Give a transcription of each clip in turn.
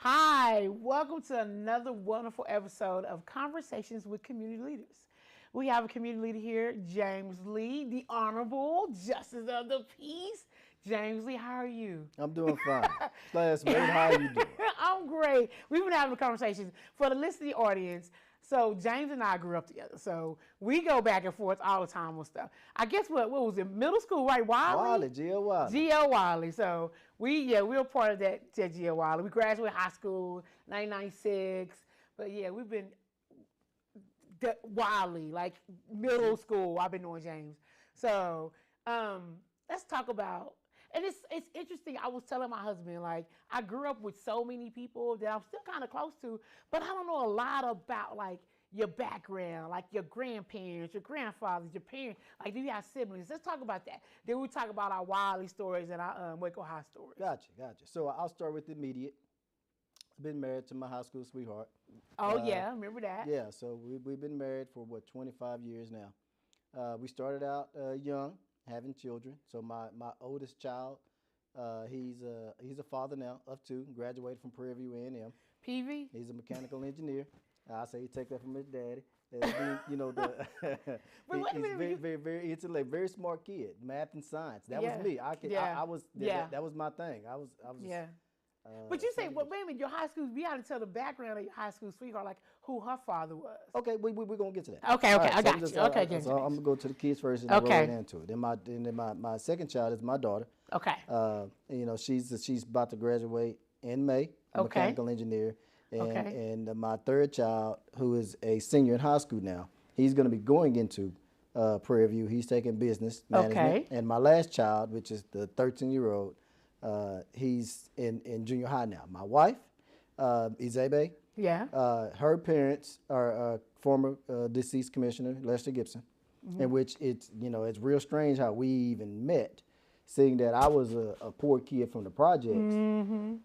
Hi, welcome to another wonderful episode of Conversations with Community Leaders. We have a community leader here, James Lee, the Honorable Justice of the Peace. James Lee, how are you? I'm doing fine. Classmate, how are you doing? I'm great. We've been having a conversation for the listening audience. So James and I grew up together. So we go back and forth all the time with stuff. I guess what was it? Middle school, right? Wiley? G.L. Wiley. G.L. Wiley. So we were part of that G.L. Wiley. We graduated high school 1996. But yeah, we've been Wiley, like middle school. I've been knowing James. So let's talk about. And it's interesting. I was telling my husband, like, I grew up with so many people that I'm still kind of close to, but I don't know a lot about, like, your background, like your grandparents, your grandfathers, your parents. Like, do you have siblings? Let's talk about that. Then we talk about our Wiley stories and our Waco High stories. Gotcha. So I'll start with the immediate. I've been married to my high school sweetheart. Oh, yeah, remember that? Yeah, so we've been married for, 25 years now. We started out young, having children. So my oldest child, he's a father now of two, graduated from Prairie View A&M. PV? He's a mechanical engineer. I say he take that from his daddy. He's very intellect, very smart kid, math and science. That was me. That was my thing. I was. Yeah. But you say, well, wait a minute, your high school, we got to tell the background of your high school sweetheart, like who her father was. Okay, we're going to get to that. Okay, right, I got you. So I'm going to go to the kids first and then go right into it. Then my second child is my daughter. Okay. She's about to graduate in May, a mechanical engineer. And my third child, who is a senior in high school now, he's going to be going into Prairie View. He's taking business management. Okay. And my last child, which is the 13-year-old, he's in junior high now. My wife, Izebe, her parents are former deceased Commissioner Lester Gibson, in which it's real strange how we even met, seeing that I was a poor kid from the projects and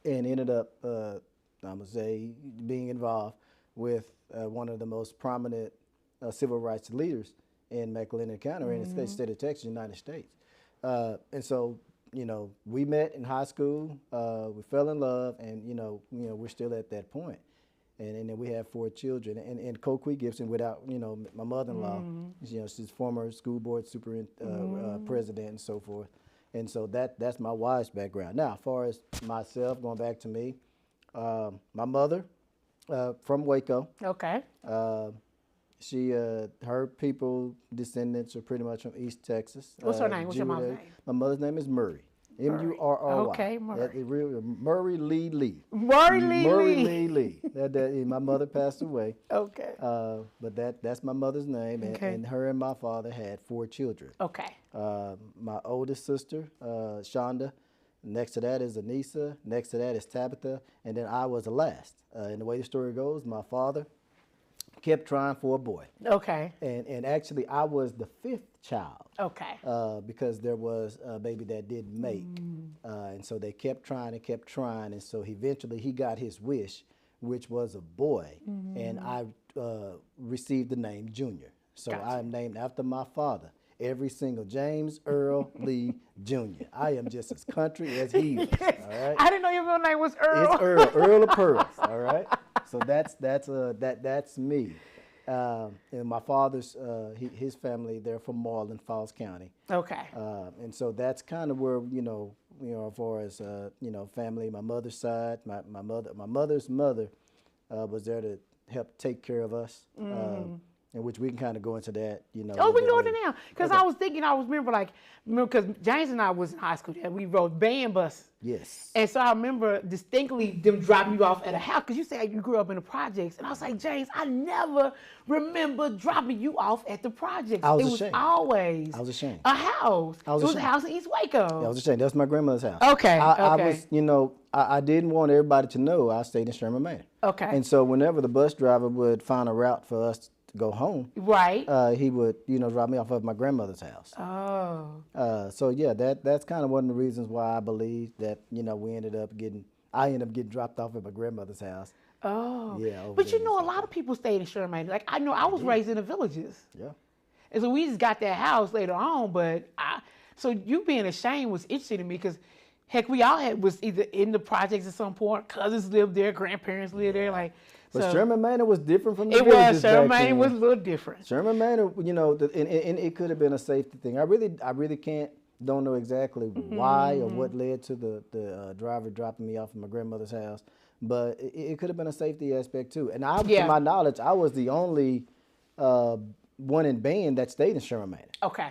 ended up, I'm going to say, being involved with one of the most prominent civil rights leaders in McLennan County, or in the state of Texas, United States. And so, we met in high school, we fell in love, and, we're still at that point. And then we have 4 children. And Coquee Gibson, without, my mother-in-law, she's former school board president and so forth. And so that's my wife's background. Now, as far as myself, going back to me, my mother, from Waco. Okay. Her people, descendants are pretty much from East Texas. What's her name? What's your mom's name? My mother's name is Murray. Murry. Okay, Murray. Murray Lee Lee. Murray Lee Lee. My mother passed away. Okay. But that's my mother's name, and her and my father had 4 children. Okay. My oldest sister, Shonda. Next to that is Anissa. Next to that is Tabitha. And then I was the last. And the way the story goes, my father kept trying for a boy. Okay. And actually, I was the 5th child. Okay. Because there was a baby that didn't make. And so they kept trying and kept trying. And so eventually he got his wish, which was a boy. And I received the name Junior. So I am named after my father. Every single James Earl Lee Jr. I am just as country as he is. Yes. All right. I didn't know your real name was Earl. It's Earl of Pearls. All right. So that's me. And my father's his family, they're from Marlin, Falls County. Okay. And so that's kind of where as far as family. My mother's side, my mother's mother was there to help take care of us. In which we can kind of go into that, Oh, we can go into now. Because I was thinking, because James and I was in high school, and we rode band buses. Yes. And so I remember distinctly them dropping you off at a house, because you said you grew up in the projects. And I was like, James, I never remember dropping you off at the projects. I was ashamed. It was always I was ashamed. A house. It was a house in East Waco. Yeah, I was ashamed. That was my grandmother's house. Okay. I was, I didn't want everybody to know I stayed in Sherman Manor. Okay. And so whenever the bus driver would find a route for us to go home, right, he would drop me off at my grandmother's house. Oh. So yeah, that's kind of one of the reasons why I believe that I ended up getting dropped off at my grandmother's house. Oh. Yeah. But a lot of people stayed in Sherman. Like I know I was raised in the villages. Yeah. And so we just got that house later on, but so you being ashamed was interesting to me because Heck, we all was either in the projects at some point. Cousins lived there, grandparents lived there. Like, but so Sherman Manor was different from the it villages was. Sherman back Manor then. was a little different. Sherman Manor, you know, and it could have been a safety thing. I really don't know exactly why or what led to the driver dropping me off at my grandmother's house, but it could have been a safety aspect too. And to my knowledge, I was the only one in band that stayed in Sherman Manor. Okay.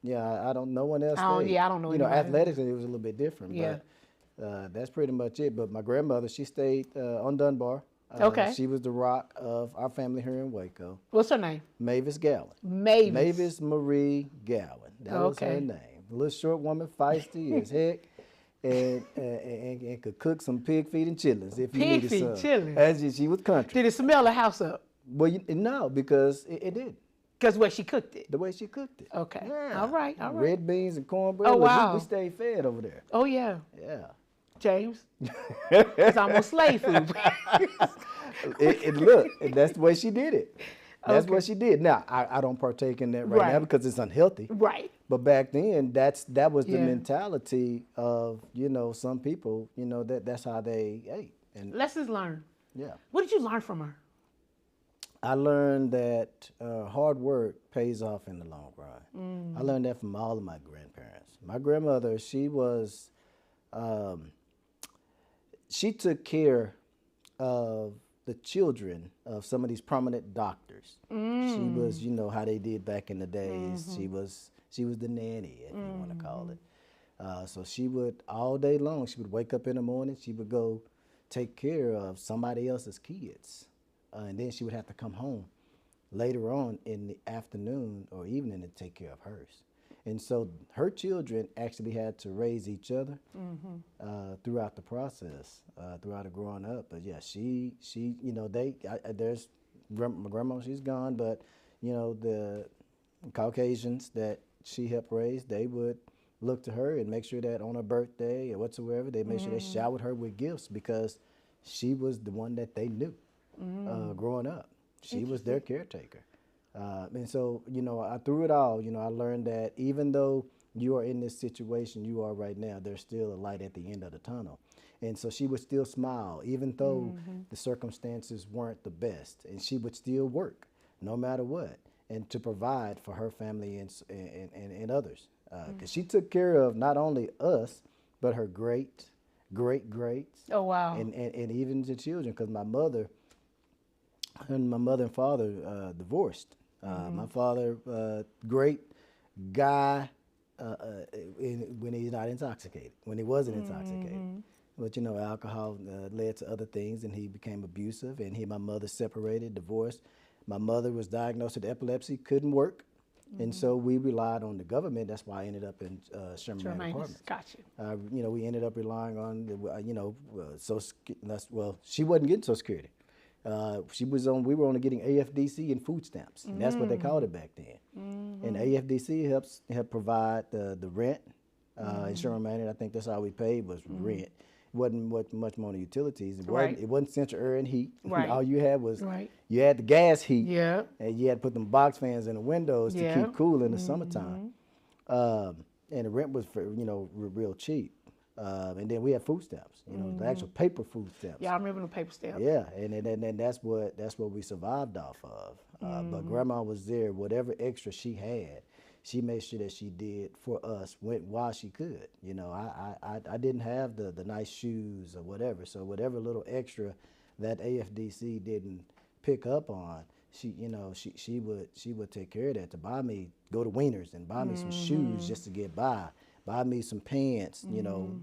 Yeah, I don't. No one else. I don't know. You know, athletically it was a little bit different. Yeah. But that's pretty much it. But my grandmother, she stayed on Dunbar. Okay. She was the rock of our family here in Waco. What's her name? Mavis Gowan. Mavis Marie Gowan. That was her name. A little short woman, feisty as heck, and could cook some pig feet and chitlins if you needed some. Chitlins. She was country. Did it smell the house up? Well, no, because it did. Because the way she cooked it. The way she cooked it. Okay. Yeah. All right. Red beans and cornbread. Oh, wow. We stayed fed over there. Oh, yeah. Yeah. James. It's almost slave food. Look, that's the way she did it. That's what she did. Now, I don't partake in that right now because it's unhealthy. Right. But back then, that was the mentality of, you know, some people, you know, that's how they ate. And lessons learned. Yeah. What did you learn from her? I learned that hard work pays off in the long run. I learned that from all of my grandparents. My grandmother, she was, she took care of the children of some of these prominent doctors. She was, you know, how they did back in the days. She was the nanny, if you want to call it. So she would, all day long, she would wake up in the morning, she would go take care of somebody else's kids. And then she would have to come home later on in the afternoon or evening to take care of hers. And so her children actually had to raise each other throughout the process, throughout her growing up. But yeah, she, you know, there's my grandma, she's gone, but you know, the Caucasians that she helped raise, they would look to her and make sure that on her birthday or whatsoever, they made sure they showered her with gifts because she was the one that they knew growing up. She was their caretaker. And so, you know, through it all, you know, I learned that even though you are in this situation you are right now, there's still a light at the end of the tunnel. And so she would still smile, even though the circumstances weren't the best. And she would still work, no matter what, and to provide for her family and others. Because she took care of not only us, but her greats. Oh, wow. And even the children, because my mother and father divorced. My father, great guy when he's not intoxicated, when he wasn't intoxicated. But, you know, alcohol led to other things, and he became abusive, and my mother separated, divorced. My mother was diagnosed with epilepsy, couldn't work, and so we relied on the government. That's why I ended up in Sherman Manor Apartments. Got you. You know, we ended up relying on, you know, she wasn't getting Social Security. We were only getting AFDC and food stamps. And that's what they called it back then. And AFDC helped provide the rent in Sherman Manor. I think that's all we paid was rent. It wasn't much more on the utilities. It wasn't central air and heat. Right. All you had was you had the gas heat. Yeah. And you had to put them box fans in the windows to keep cool in the summertime. And the rent was real cheap. And then we had food stamps, you know, the actual paper food stamps. Yeah, I remember the paper stamps. Yeah, and that's what we survived off of. But Grandma was there. Whatever extra she had, she made sure that she did for us while she could. You know, I didn't have the nice shoes or whatever, so whatever little extra that AFDC didn't pick up on, she would take care of that to go to Wieners and buy me some shoes just to get by. Buy me some pants, you know.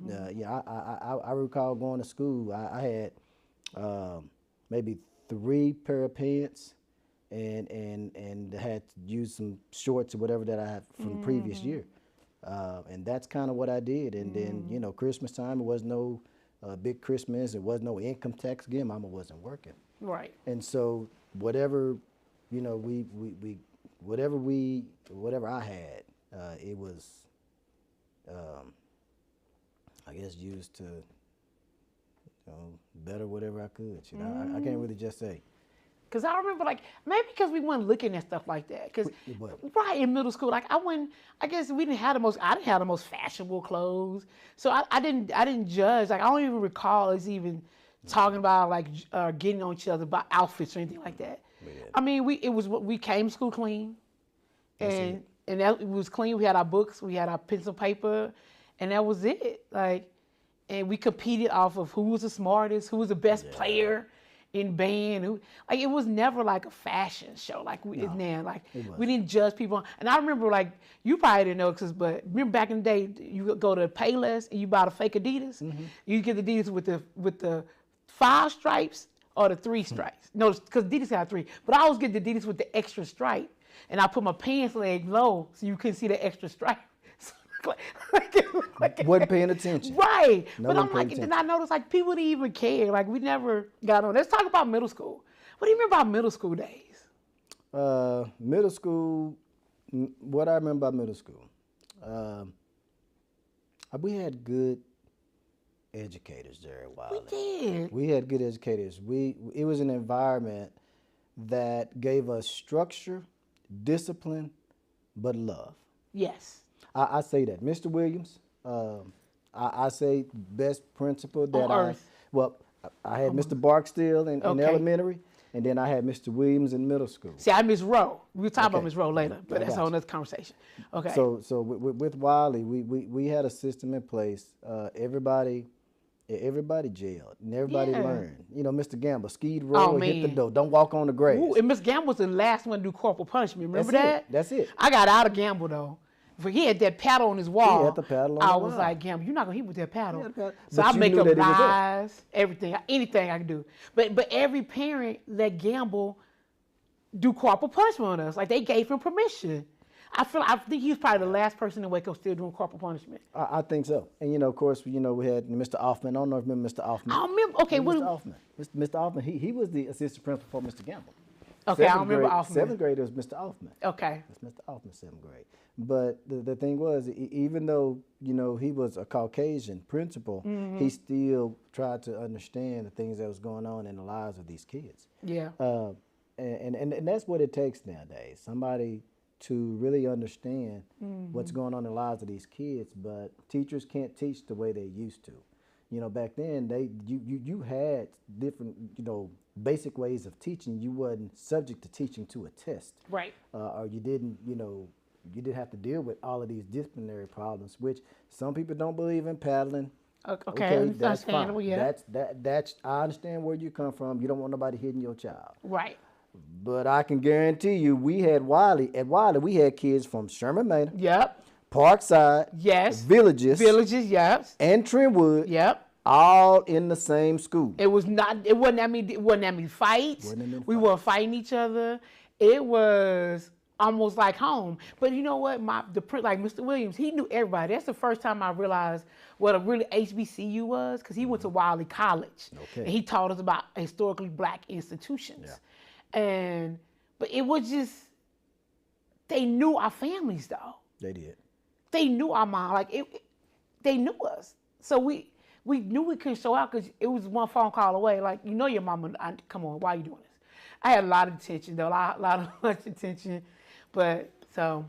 I recall going to school. I had maybe 3 pair of pants, and had to use some shorts or whatever that I had from the previous year, and that's kind of what I did. And then, you know, Christmas time, it was no big Christmas. It was no income tax. Again, Mama wasn't working. Right. And so whatever, you know, whatever I had, it was. I guess used to better whatever I could. You know, I can't really just say. Because I remember, like, maybe because we weren't looking at stuff like that. Because, right, in middle school, like, I guess we didn't have I didn't have the most fashionable clothes. So I didn't judge. Like, I don't even recall us even talking about, like, getting on each other about outfits or anything like that. I mean, we came to school clean. And that it was clean. We had our books, we had our pencil paper, and that was it. Like, and we competed off of who was the smartest, who was the best player in band. It was never like a fashion show like we is now. Like, we didn't judge people. And I remember, like, you probably didn't know, but remember back in the day, you would go to Payless and you buy the fake Adidas. You get the Adidas with the 5 stripes or the 3 stripes. No, because Adidas had 3. But I always get the Adidas with the extra stripe, and I put my pants leg low so you couldn't see the extra stripe. Wasn't paying attention. Right. But I'm like, then I noticed, like, people didn't even care. Like, we never got on. Let's talk about middle school. What do you remember about middle school days? Middle school, what I remember about middle school, we had good educators there a while. We did. We had good educators. It was an environment that gave us structure, discipline, but love. Yes. I say that. Mr. Williams, I say best principal that on earth. I had Mr. Barksdale in elementary, and then I had Mr. Williams in middle school. See, I Miss Rowe. We'll talk about Miss Rowe later, but that's a whole other conversation. Okay. So with Wiley, we had a system in place. Everybody jailed and everybody learned. You know, Mr. Gamble, skied roll, hit the door. Don't walk on the grass. Ooh, and Miss Gamble was the last one to do corporal punishment. Remember that? That's it. I got out of Gamble though. But he had that paddle on his wall. He had the paddle on the wall. I was like, Gamble, you're not gonna hit with that paddle. So But I you make knew up that it was lies, everything, anything I can do. But every parent let Gamble do corporal punishment on us. Like, they gave him permission. I think he was probably the last person in Waco still doing corporal punishment. I think so. And, you know, of course, we had Mr. Offman. I don't know if you remember Mr. Offman. I remember. Okay, Mr. Offman. Mr. Offman, he was the assistant principal for Mr. Gamble. Okay, I remember Offman. 7th grade was Mr. Offman. Okay. It's Mr. Offman, 7th grade. But the thing was, even though, you know, he was a Caucasian principal, he still tried to understand the things that was going on in the lives of these kids. Yeah. And that's what it takes nowadays. Somebody to really understand what's going on in the lives of these kids, but teachers can't teach the way they used to. You know, back then you had different, you know, basic ways of teaching. You wasn't subject to teaching to a test. Right. Or you didn't, you know, you didn't have to deal with all of these disciplinary problems, which some people don't believe in paddling. Okay, that's fine. Yeah. That's I understand where you come from. You don't want nobody hitting your child. Right. But I can guarantee you, we had at Wiley, we had kids from Sherman Manor. Yep. Parkside. Yes. Villages. Yes. And Trentwood. Yep. All in the same school. It wasn't that many fights. We weren't fighting each other. It was almost like home. But you know what? Like Mr. Williams, he knew everybody. That's the first time I realized what a really HBCU was, because he went to Wiley College. Okay. And he taught us about historically black institutions. Yeah. But it was just, they knew our families though. They did. They knew our mom. Like, they knew us. So we knew we couldn't show out because it was one phone call away. Like, you know your mama, come on, why are you doing this? I had a lot of attention though, much attention. But so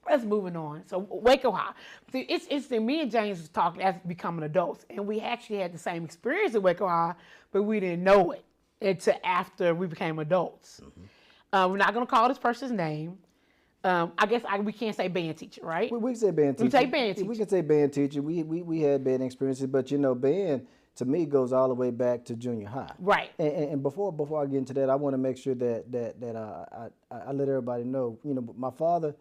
let's moving on. So Waco High. See, it's interesting. Me and James was talking as becoming adults, and we actually had the same experience at Waco High, but we didn't know it until after we became adults. We're not gonna call this person's name. I guess we can't say band teacher, right? We can say band teacher. We say band teacher. We can say band teacher. We had band experiences, but you know, band to me goes all the way back to junior high. Right. And before I get into that, I want to make sure that I let everybody know. You know, my father,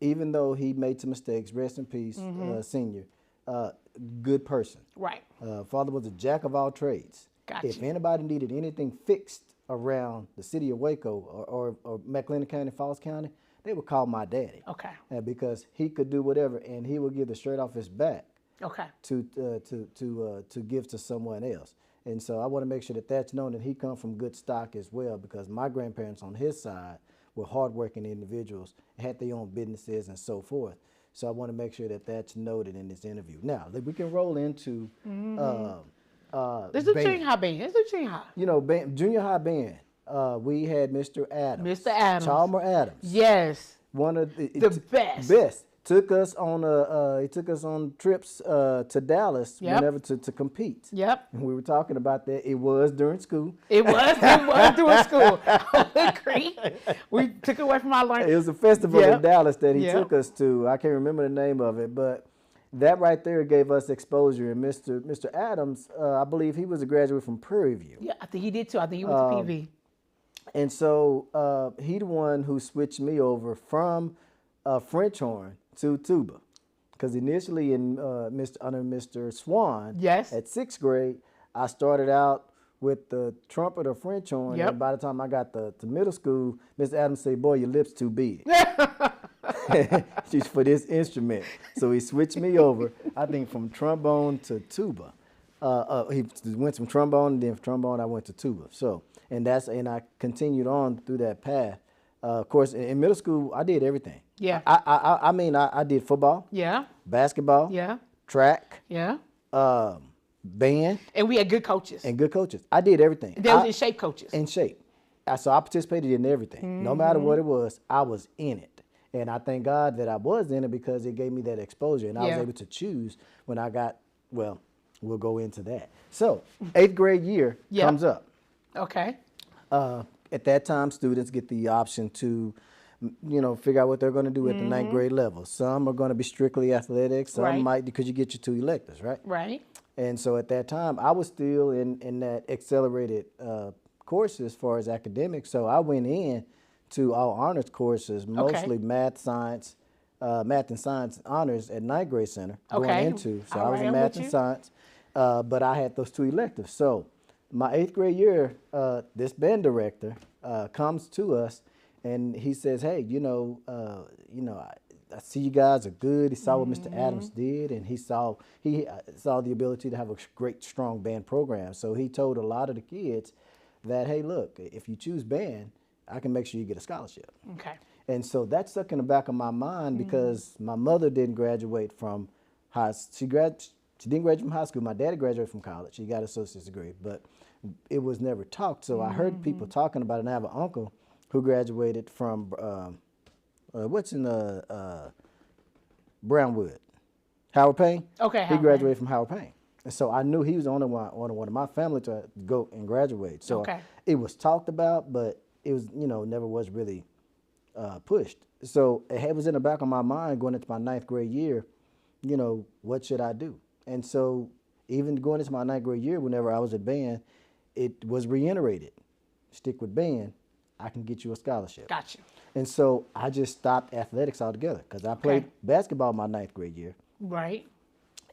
even though he made some mistakes, rest in peace, senior, good person. Right. Father was a jack of all trades. Gotcha. If anybody needed anything fixed around the city of Waco or McLennan County, Falls County, they would call my daddy. Okay. Because he could do whatever, and he would give the shirt off his back. Okay. To give to someone else. And so I want to make sure that that's known, that he comes from good stock as well, because my grandparents on his side were hardworking individuals, had their own businesses and so forth. So I want to make sure that that's noted in this interview. Now, we can roll into let's do junior high band. Let's do junior high. You know, junior high band. we had Mr. Adams. Mr. Adams. Chalmer Adams. Yes. One of the best. Best. Took us on he took us on trips to Dallas whenever to compete. Yep. And we were talking about that. It was during school. It was during school. I agree. We took it away from our learning. It was a festival in Dallas that he took us to. I can't remember the name of it, but that right there gave us exposure. And Mr. Adams, I believe he was a graduate from Prairie View. Yeah, I think he did too. I think he went to PV. And so he the one who switched me over from French horn to tuba, because initially under Mr. Swan, at 6th grade, I started out with the trumpet or French horn, and by the time I got to middle school, Mr. Adams said, "Boy, your lips too big." She's for this instrument, so he switched me over. I think from trombone to tuba. He went from trombone, and then from trombone I went to tuba. So, and I continued on through that path. Of course, in middle school, I did everything. Yeah. I mean, I did football. Yeah. Basketball. Yeah. Track. Yeah. Band. And we had good coaches. I did everything. They was in shape coaches. In shape. So I participated in everything. Mm-hmm. No matter what it was, I was in it. And I thank God that I was in it, because it gave me that exposure. And I was able to choose when I got, well, we'll go into that. So 8th grade year comes up. Okay. At that time, students get the option to, figure out what they're going to do at the 9th grade level. Some are going to be strictly athletics. Some might, because you get your 2 electives, right? Right. And so at that time, I was still in that accelerated course as far as academics. So I went in to all honors courses, mostly math and science honors at 9th grade center going into. So I was in math and science, but I had those 2 electives. So my 8th grade year, this band director comes to us, and he says, "Hey, I see you guys are good." He saw what Mr. Adams did, and he saw the ability to have a great, strong band program. So he told a lot of the kids that, "Hey, look, if you choose band, I can make sure you get a scholarship." Okay. And so that stuck in the back of my mind, because my mother didn't graduate from she didn't graduate from high school. My daddy graduated from college. He got an associate's degree, but it was never taught. So I heard people talking about it, and I have an uncle who graduated from what's in Brownwood, Howard Payne. Okay. He graduated from Howard Payne. And so I knew he was the only one of my family to go and graduate. So it was talked about, but it was, never was really pushed. So it was in the back of my mind going into my 9th grade year, what should I do? And so even going into my 9th grade year, whenever I was at band, it was reiterated. Stick with band, I can get you a scholarship. Gotcha. And so I just stopped athletics altogether, because I played basketball my 9th grade year. Right.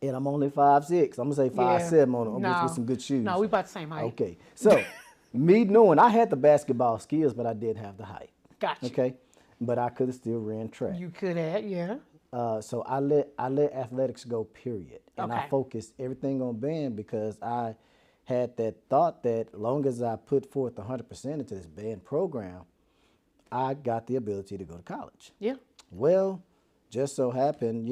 And I'm only 5'6". I'm going to say 5'7" with some good shoes. No, we about the same height. Okay. So me knowing I had the basketball skills, but I didn't have the height. Gotcha. Okay. But I could have still ran track. You could have, yeah. So I let athletics go, period. And I focused everything on band, because I had that thought that as long as I put forth 100% into this band program, I got the ability to go to college. Yeah. Well, just so happened,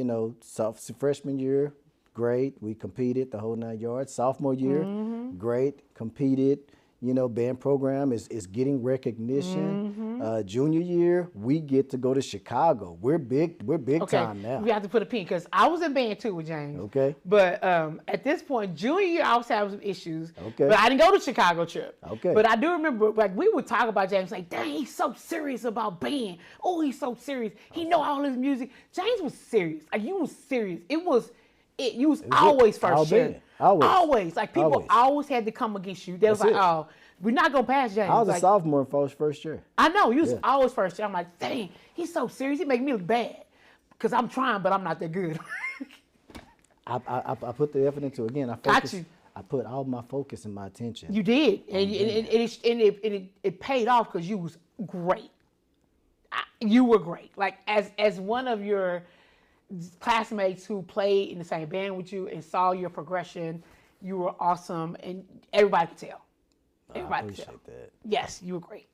freshman year, great. We competed the whole 9 yards. Sophomore year, great, competed. Band program is getting recognition. Junior year, we get to go to Chicago. We're big time now. We have to put a pin, because I was in band too with James. Okay. But at this point, junior year, I was having some issues. Okay. But I didn't go to Chicago trip. Okay. But I do remember, we would talk about James, like, dang, he's so serious about band. Oh, he's so serious. He know all his music. James was serious. Like, you was serious. You was always first year. Always. Like, people always had to come against you. They was like, oh, we're not going to pass James. I was a sophomore in first year. I know. You was always first year. I'm like, dang, he's so serious. He make me look bad. Because I'm trying, but I'm not that good. I put the effort into it. Again, I put all my focus and my attention. You did. And it paid off, because you was great. You were great. Like, as one of your classmates who played in the same band with you and saw your progression, you were awesome, and everybody could tell. Everybody could tell. I appreciate that. Yes, you were great.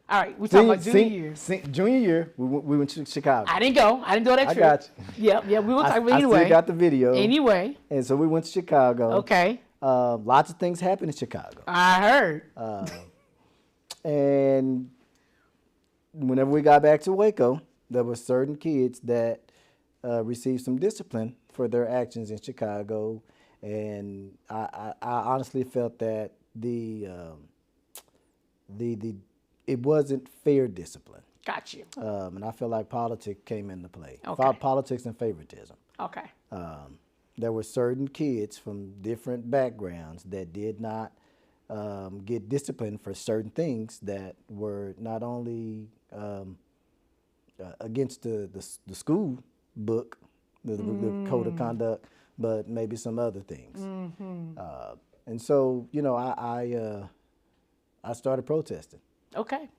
All right, we're talking about junior year. Junior year, we went to Chicago. I didn't go that trip. I got you. Yeah, we will talk about it anyway. I still got the video. Anyway. And so we went to Chicago. Okay. Lots of things happened in Chicago. I heard. And whenever we got back to Waco, there were certain kids that received some discipline for their actions in Chicago, and I honestly felt that it wasn't fair discipline. Got you. And I feel like politics came into play. Okay. Politics and favoritism. Okay. There were certain kids from different backgrounds that did not get disciplined for certain things that were not only against the school book, the code of conduct, but maybe some other things. And so, you know, I started protesting. Okay.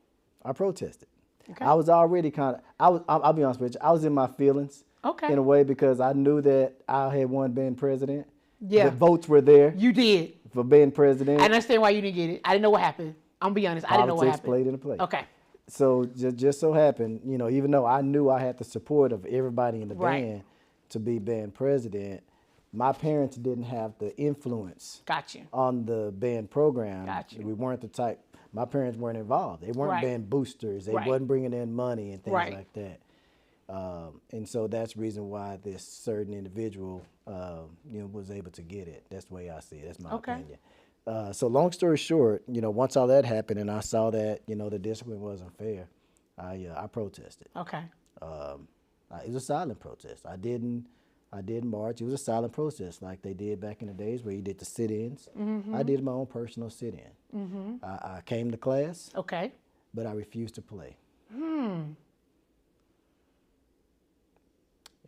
I protested. Okay. I was already I'll be honest with you, I was in my feelings. Okay. In a way, because I knew that I had won being president. Yeah. The votes were there. You did. For being president. I understand why you didn't get it. I didn't know what happened. I'm gonna be honest. I didn't know what happened. Politics played into play. Okay. So just so happened, you know, even though I knew I had the support of everybody in the band to be band president, my parents didn't have the influence Got you. on the band program. Got you. We weren't the type. My parents weren't involved. They weren't band boosters. They wasn't bringing in money and things like that. And so that's the reason why this certain individual, you know, was able to get it. That's the way I see it. That's my opinion. So long story short, you know, once all that happened and I saw that, you know, the discipline wasn't fair, I protested. Okay. It was a silent protest. I didn't march. It was a silent protest like they did back in the days where you did the sit-ins. I did my own personal sit-in. I came to class. Okay. But I refused to play.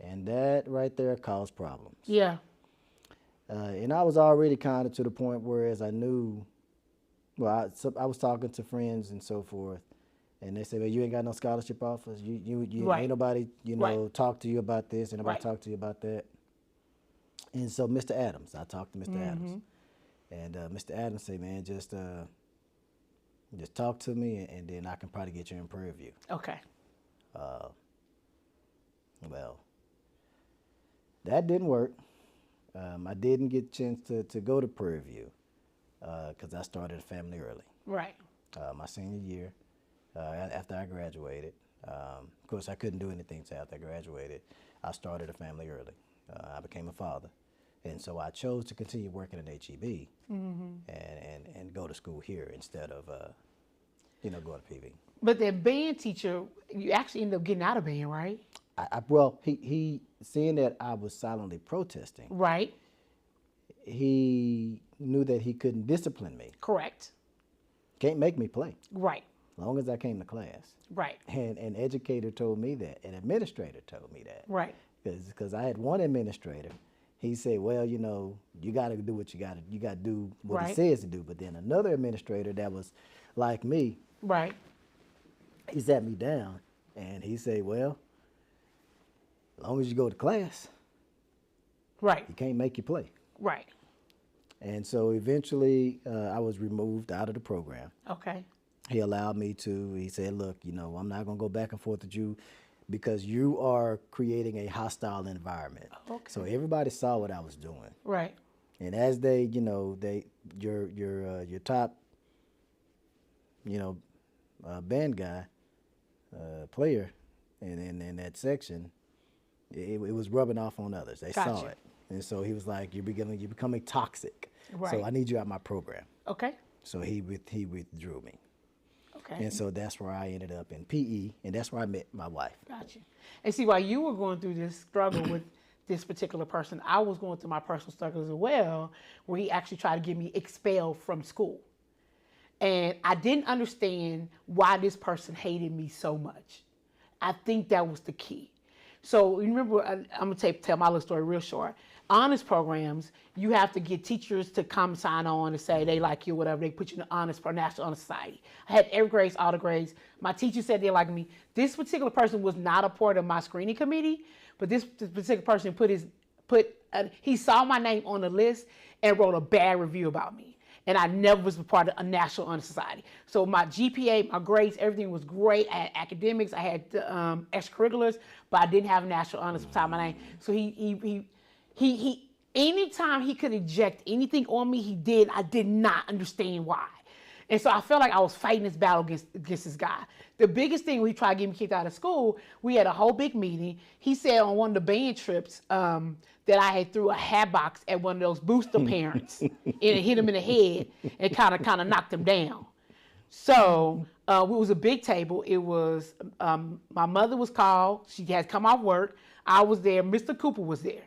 And that right there caused problems. Yeah. And I was already kind of to the point where as I knew, well, I was talking to friends and so forth, and they said, well, you ain't got no scholarship offers. You ain't nobody, you know, talk to you about this, and nobody talk to you about that. And so Mr. Adams, I talked to Mr. Adams. And Mr. Adams said, man, just talk to me, and then I can probably get you in Prairie View. Okay. Well, that didn't work. I didn't get a chance to go to Prairie View because I started a family early. Right. My senior year, after I graduated. Of course, I couldn't do anything until after I graduated. I started a family early. I became a father. And so I chose to continue working at HEB and go to school here instead of, you know, going to PV. But that band teacher, you actually ended up getting out of band, right? Well, he seeing that I was silently protesting. Right. He knew that he couldn't discipline me. Correct. Can't make me play. Right. As long as I came to class. Right. And an educator told me that. An administrator told me that. Right. Because I had one administrator. He said, well, you know, you got to do what you got to do what he says to do. But then another administrator that was like me. Right. He sat me down and he said, well, as long as you go to class, right, he can't make you play. Right. And so eventually I was removed out of the program. Okay. He allowed me to, he said, look, you know, I'm not going to go back and forth with you because you are creating a hostile environment. Okay. So everybody saw what I was doing. Right. And as they, you know, your top, you know, band guy, player in that section, it was rubbing off on others. They saw it. And so he was like, you're becoming toxic. Right. So I need you out of my program. Okay. So he withdrew me. Okay. And so that's where I ended up in PE, and that's where I met my wife. Gotcha. And see, while you were going through this struggle with this particular person, I was going through my personal struggles as well, where he actually tried to get me expelled from school. And I didn't understand why this person hated me so much. I think that was the key. So you remember, I'm going to tell my little story real short. Honors programs, you have to get teachers to come sign on and say they like you, whatever. They put you in the honors for National Honor Society. I had every grades, all the grades. My teacher said they liked me. This particular person was not a part of my screening committee, but this particular person he saw my name on the list and wrote a bad review about me. And I never was a part of a National Honor Society. So my GPA, my grades, everything was great. I had academics, I had extracurriculars, but I didn't have National Honors beside my name. So he anytime he could eject anything on me, he did. I did not understand why. And so I felt like I was fighting this battle against this guy. The biggest thing when he tried to get me kicked out of school, we had a whole big meeting. He said on one of the band trips that I had threw a hat box at one of those booster parents and it hit him in the head and kind of knocked him down. So it was a big table. It was, my mother was called. She had come off work. I was there. Mr. Cooper was there.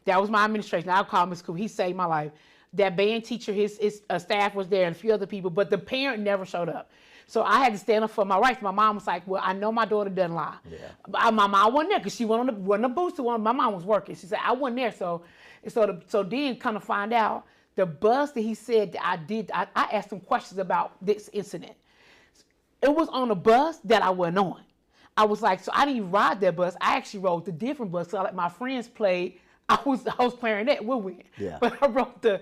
That was my administration. I called Mr. Cooper. He saved my life. That band teacher, his staff was there and a few other people, but the parent never showed up. So I had to stand up for my rights. My mom was like, well, I know my daughter doesn't lie. Yeah. My mom wasn't there because she went on the booster one. My mom was working. She said, I wasn't there. So then kind of find out the bus that he said that I did, I asked him questions about this incident. It was on a bus that I wasn't on. I was like, so I didn't even ride that bus. I actually rode the different bus. So like my friends played, I was playing that with. Yeah. But I rode the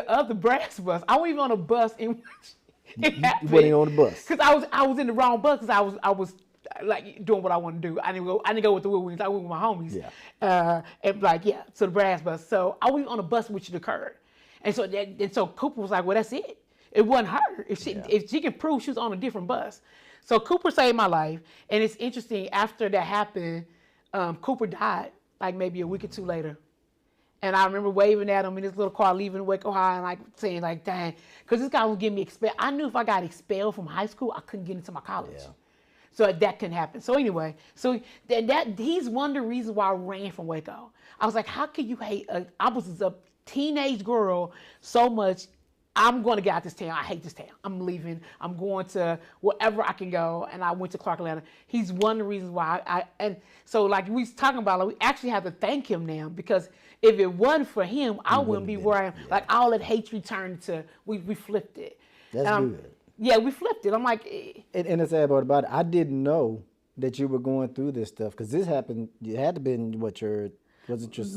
other brass bus. I wasn't even on a bus in which it happened. You wasn't on the bus because I was in the wrong bus because I was like doing what I want to do. I didn't go with the wheels. I went with my homies. Yeah. So the brass bus. So I was on a bus which it occurred, and so Cooper was like, well, that's it. It wasn't her. If she can prove she was on a different bus. So Cooper saved my life, and it's interesting. After that happened, Cooper died like maybe a week or two later. And I remember waving at him in his little car, leaving Waco High, and like saying like, dang, because this guy was getting me expelled. I knew if I got expelled from high school, I couldn't get into my college. Yeah. So that couldn't happen. So anyway, he's one of the reasons why I ran from Waco. I was like, how can you hate? I was a teenage girl so much. I'm going to get out this town. I hate this town. I'm leaving. I'm going to wherever I can go. And I went to Clark, Atlanta. He's one of the reasons why and so like we was talking about, like, we actually have to thank him now because if it wasn't for him, I wouldn't be where I am. Yeah. Like all that hatred turned to, we flipped it. That's good. Yeah, we flipped it. I'm like. And the sad part about it, I didn't know that you were going through this stuff because this happened, it had to be in was it your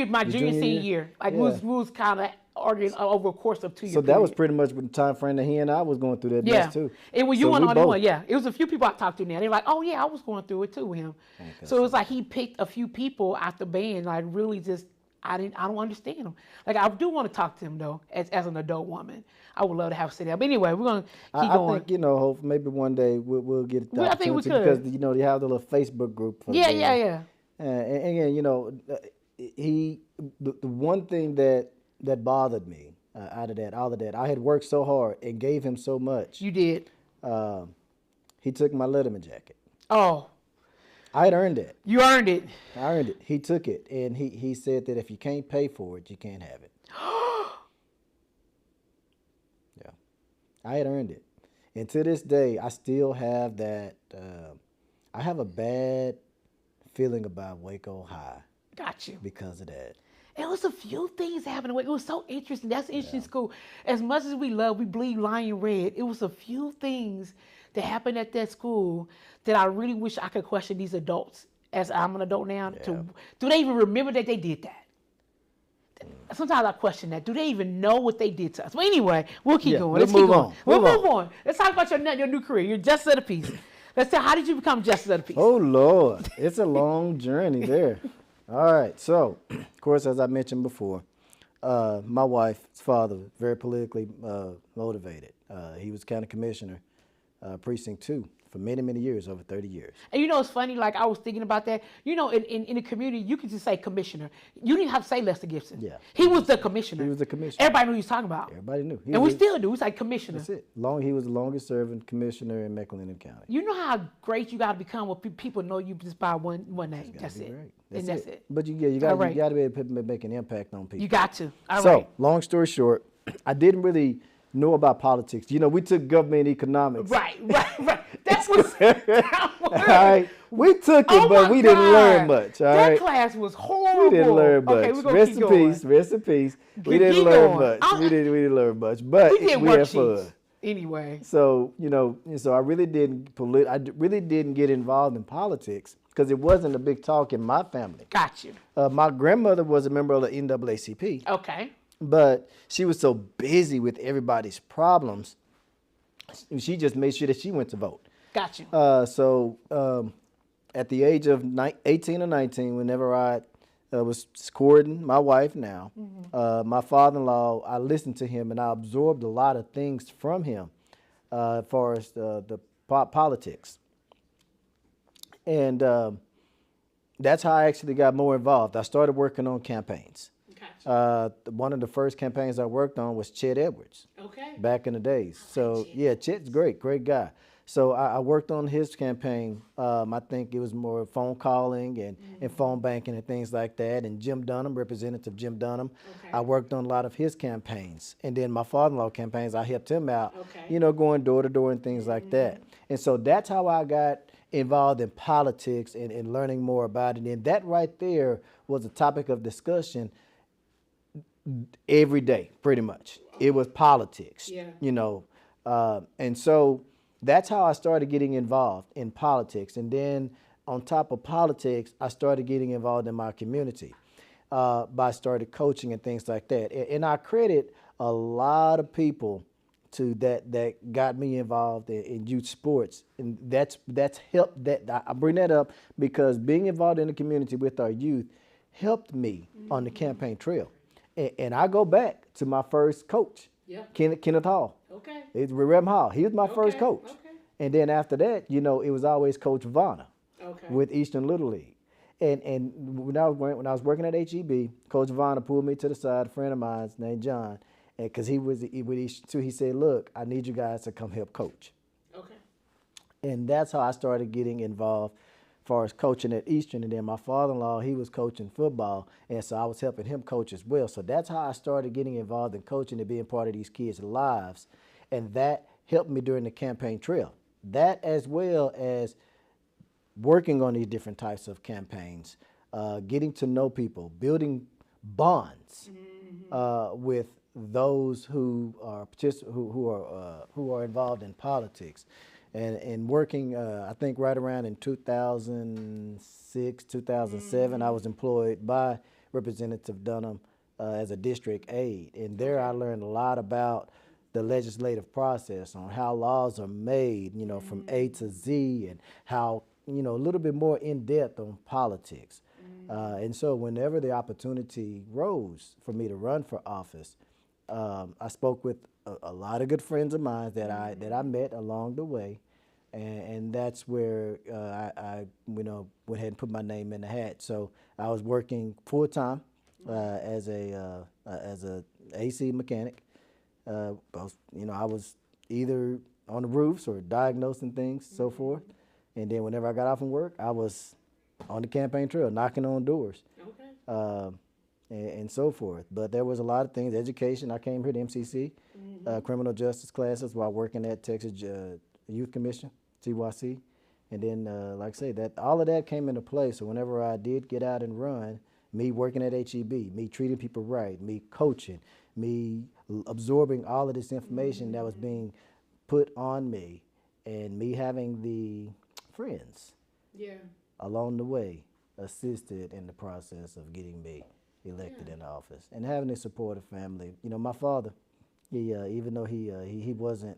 my junior senior year. Like we was kind of arguing over a course of 2 years. So that was pretty much the time frame that he and I was going through that mess too. It was you weren't the only one. Yeah, it was a few people I talked to now. They're like, oh yeah, I was going through it too with him. Okay, so it was like he picked a few people out the band. Like really just I don't understand him. Like I do want to talk to him though, as an adult woman. I would love to have a sit down. But anyway, we're gonna keep going. I think hopefully maybe one day we'll get the opportunity. I think we could because they have the little Facebook group. For yeah. And again, the one thing that bothered me out of that, I had worked so hard and gave him so much. You did. He took my Letterman jacket. Oh. I had earned it. You earned it. I earned it. He took it, and he said that if you can't pay for it, you can't have it. Yeah. I had earned it. And to this day, I still have that. I have a bad feeling about Waco High. Got you. Because of that. It was a few things happening. It was so interesting. That's an interesting school. As much as we bleed lion red, it was a few things that happened at that school that I really wish I could question these adults as I'm an adult now. Do they even remember that they did that? Sometimes I question that. Do they even know what they did to us? Well, anyway, we'll keep going. Let's move on. We'll move on. Let's talk about your new career. You're Justice of the Peace. Let's tell, how did you become Justice of the Peace? Oh, Lord. It's a long journey there. All right. So, of course, as I mentioned before, my wife's father, very politically motivated. He was county commissioner, Precinct 2, for many, many years, over 30 years. And it's funny, like I was thinking about that. In the community, you could just say commissioner. You didn't have to say Lester Gibson. Yeah. He was the commissioner. He was the commissioner. Everybody knew what he was talking about. Everybody knew. And we still do. It's like commissioner. That's it. He was the longest serving commissioner in McLennan County. You know how great you got to become when people know you just by one name. That's it. That's it. But you got to be able to make an impact on people. You got to. Long story short, I didn't really know about politics. We took government economics. Right. That's what's all right. We took it, but we didn't learn much. All right. That class was horrible. We didn't learn much. Okay, we're gonna keep going. Rest in peace. We didn't learn much. We didn't learn much, but we had fun. Anyway. So I really didn't get involved in politics because it wasn't a big talk in my family. Got you. My grandmother was a member of the NAACP. Okay. But she was so busy with everybody's problems, she just made sure that she went to vote. Got you. So at the age of 18 or 19, whenever I was courting my wife now, my father-in-law, I listened to him and I absorbed a lot of things from him. as far as the politics. And that's how I actually got more involved. I started working on campaigns. One of the first campaigns I worked on was Chet Edwards. Okay. Back in the days. So yeah, Chet's great guy. So I worked on his campaign. I think it was more phone calling and phone banking and things like that. And Jim Dunham, Representative Jim Dunham, I worked on a lot of his campaigns. And then my father-in-law campaigns, I helped him out, going door to door and things like that. And so that's how I got involved in politics and learning more about it. And that right there was a topic of discussion every day, pretty much. It was politics, and so that's how I started getting involved in politics. And then on top of politics, I started getting involved in my community. I started coaching and things like that. And I credit a lot of people to that got me involved in youth sports, and that's helped. That I bring that up because being involved in the community with our youth helped me on the campaign trail. And I go back to my first coach, Kenneth Hall. Okay. It's Rem Hall. He was my first coach. Okay. And then after that, it was always Coach Vanna with Eastern Little League. And when I was working at HEB, Coach Vanna pulled me to the side, a friend of mine named John, because he was with Eastern too. He said, "Look, I need you guys to come help coach." Okay. And that's how I started getting involved as far as coaching at Eastern. And then my father-in-law, he was coaching football, and so I was helping him coach as well. So that's how I started getting involved in coaching and being part of these kids' lives. And that helped me during the campaign trail. That, as well as working on these different types of campaigns, getting to know people, building bonds with those who are involved in politics. And working, I think right around in 2006, 2007, I was employed by Representative Dunham as a district aide. And there I learned a lot about the legislative process, on how laws are made, from A to Z, and how, a little bit more in depth on politics. And so whenever the opportunity rose for me to run for office, I spoke with a lot of good friends of mine that I met along the way, and that's where I went ahead and put my name in the hat. So I was working full time as a AC mechanic. I was either on the roofs or diagnosing things, so forth. And then whenever I got off from work, I was on the campaign trail, knocking on doors. Okay. And so forth. But there was a lot of things. Education, I came here to MCC, criminal justice classes while working at Texas Youth Commission, TYC. And then, like I say, that all of that came into play. So whenever I did get out and run, me working at HEB, me treating people right, me coaching, me absorbing all of this information that was being put on me, and me having the friends along the way assisted in the process of getting me elected in office, and having a supportive family. My father, he even though he wasn't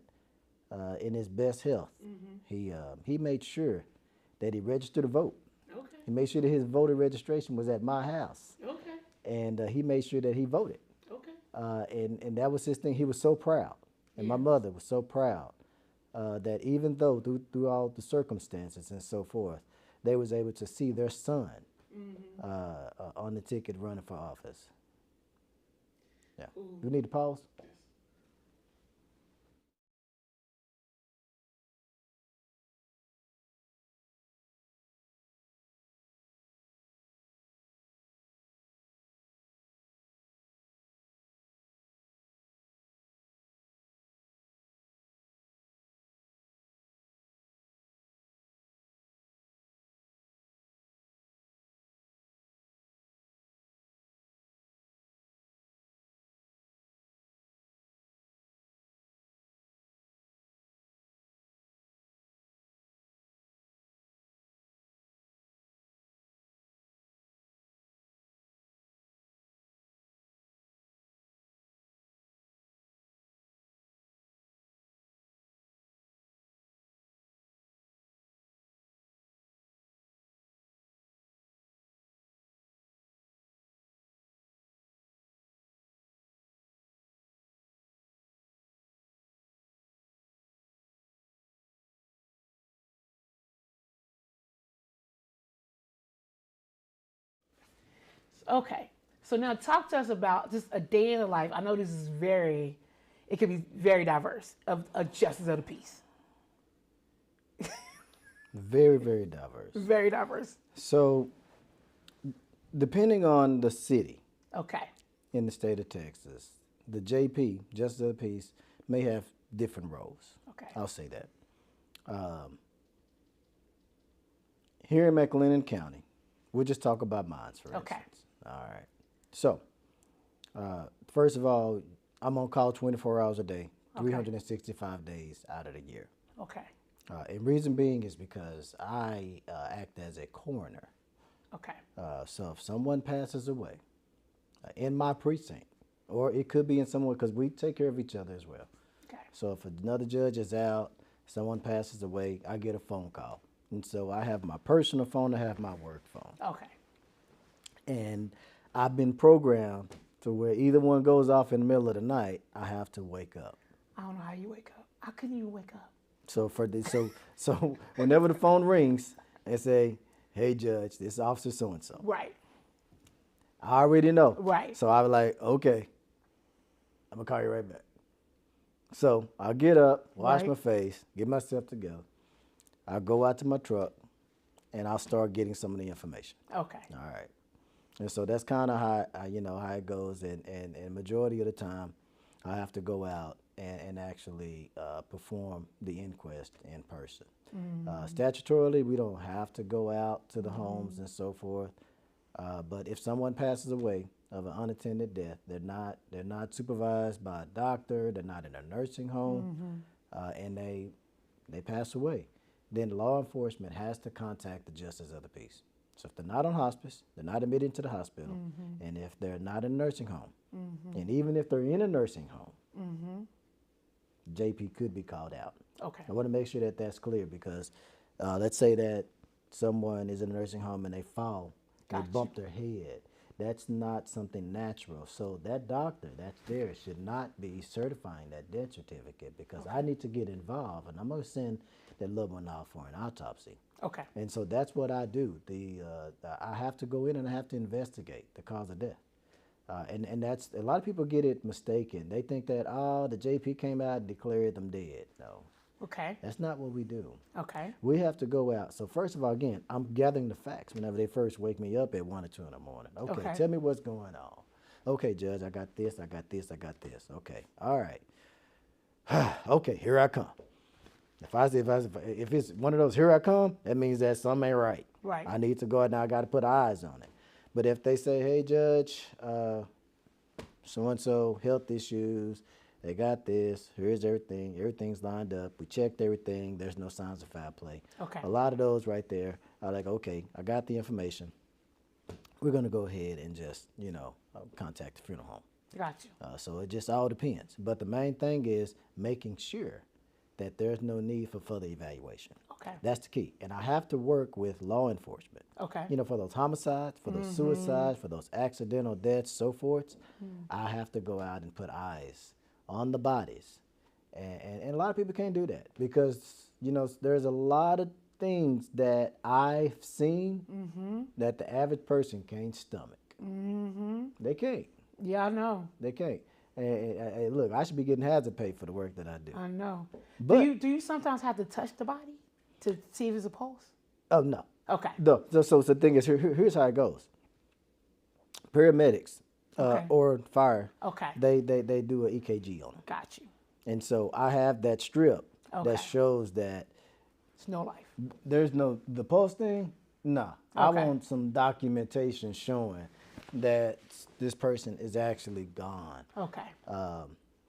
in his best health, he made sure that he registered to vote. Okay. He made sure that his voter registration was at my house. Okay. And he made sure that he voted. Okay. And that was his thing. He was so proud, and my mother was so proud that even though through all the circumstances and so forth, they was able to see their son on the ticket running for office. Yeah. Do we need to pause? Okay. So now talk to us about just a day in the life. I know this is it can be very diverse of a justice of the peace. Very, very diverse. Very diverse. So, depending on the city Okay. in the state of Texas, the JP, Justice of the Peace, may have different roles. Okay. I'll say that. Here in McLennan County, we'll just talk about mines, for instance. All right. So, first of all, I'm on call 24 hours a day, 365 days out of the year. Okay. And reason being is because I act as a coroner. Okay. So if someone passes away in my precinct, or it could be in someone, because we take care of each other as well. Okay. So if another judge is out, someone passes away, I get a phone call. And so I have my personal phone, I have my work phone. Okay. And I've been programmed to where either one goes off in the middle of the night, I have to wake up. I don't know how you wake up. How couldn't you wake up? So so whenever the phone rings and say, "Hey Judge, this is Officer so and so." Right. I already know. Right. So I was like, okay, I'm gonna call you right back. So I'll get up, wash my face, get myself together. I'll go out to my truck, and I'll start getting some of the information. Okay. All right. And so that's kind of how how it goes. And majority of the time, I have to go out and actually perform the inquest in person. Statutorily, we don't have to go out to the homes and so forth. But if someone passes away of an unattended death, they're not supervised by a doctor, they're not in a nursing home, and they pass away, then law enforcement has to contact the justice of the peace. So if they're not on hospice, they're not admitted into the hospital, and if they're not in a nursing home, and even if they're in a nursing home, JP could be called out. Okay. I want to make sure that that's clear because let's say that someone is in a nursing home and they fall, they bump their head. That's not something natural. So that doctor that's there should not be certifying that death certificate because I need to get involved and I'm going to send that loved one out for an autopsy. Okay. And so that's what I do. I have to go in and I have to investigate the cause of death. And that's, a lot of people get it mistaken. They think that, the JP came out and declared them dead. No. Okay. That's not what we do. Okay. We have to go out. So first of all, again, I'm gathering the facts whenever they first wake me up at 1 or 2 in the morning. Okay, tell me what's going on. Okay, Judge, I got this, I got this, I got this. Okay, all right. Okay, here I come. If it's one of those here I come, that means that something ain't right. Right. I need to go out now. I got to put eyes on it. But if they say, hey, Judge, so-and-so, health issues, they got this, here's everything, everything's lined up, we checked everything, there's no signs of foul play. Okay. A lot of those right there are like, okay, I got the information. We're going to go ahead and just, contact the funeral home. Got you. So it just all depends. But the main thing is making sure that there's no need for further evaluation. Okay. That's the key. And I have to work with law enforcement. Okay. For those homicides, for those suicides, for those accidental deaths, so forth, I have to go out and put eyes on the bodies. And a lot of people can't do that because, there's a lot of things that I've seen that the average person can't stomach. They can't. Yeah, I know. They can't. And look, I should be getting hazard pay for the work that I do. I know. But do you sometimes have to touch the body to see if it's a pulse? Oh, no. Okay. No. So the thing is, here's how it goes. Paramedics or fire, they do an EKG on them. Got you. And so I have that strip that shows that it's no life. There's the pulse thing. Nah, I want some documentation showing that this person is actually gone. Okay.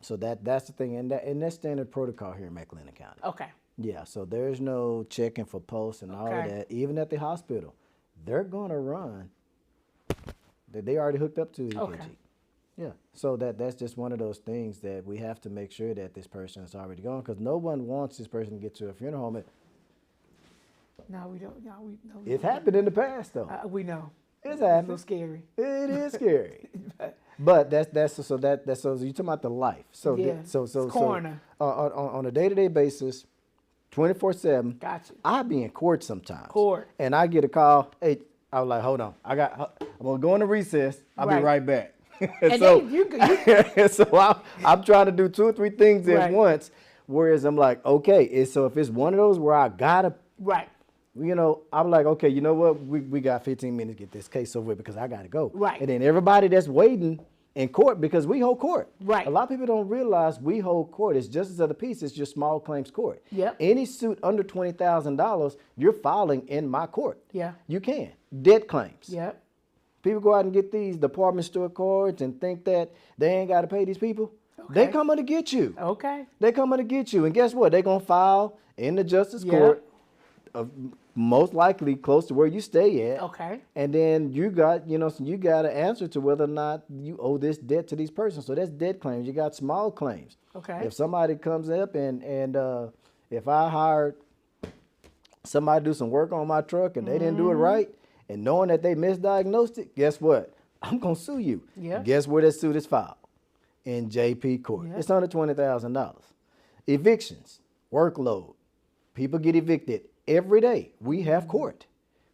So that's the thing, and that's standard protocol here in McLennan County. Okay. Yeah, so there's no checking for pulse and all of that. Even at the hospital, they're gonna run. They already hooked up to EKG. Okay. Yeah, so that's just one of those things that we have to make sure that this person is already gone because no one wants this person to get to a funeral home. No, we don't. No, we know. It's happened in the past though. We know. It's happened. It's so scary. It is scary. But that's so you're talking about the life. So yeah. So coroner. On a day-to-day basis, 24/7. Got you. I be in court sometimes. Court. And I get a call. Hey, I was like, hold on. I'm going to go into recess. I'll be right back. And so, then so I'm trying to do 2 or 3 things at once. Whereas I'm like, okay, so if it's one of those where I got to, I'm like, okay, you know what? We got 15 minutes to get this case over with because I got to go. Right. And then everybody that's waiting in court, because we hold court. Right. A lot of people don't realize we hold court. It's justice of the peace. It's just small claims court. Yep. Any suit under $20,000, you're filing in my court. Yeah. You can. Debt claims. Yep. People go out and get these department store cards and think that they ain't got to pay these people. Okay. They coming to get you. Okay. They coming to get you. And guess what? They're going to file in the justice court, most likely close to where you stay at. Okay. And then you got to answer to whether or not you owe this debt to these persons. So that's debt claims. You got small claims. Okay. If somebody comes up and if I hired somebody to do some work on my truck and they didn't do it right, and knowing that they misdiagnosed it, guess what? I'm going to sue you. Yeah. Guess where that suit is filed? In JP court. Yeah. It's under $20,000. Evictions, workload. People get evicted every day. We have court.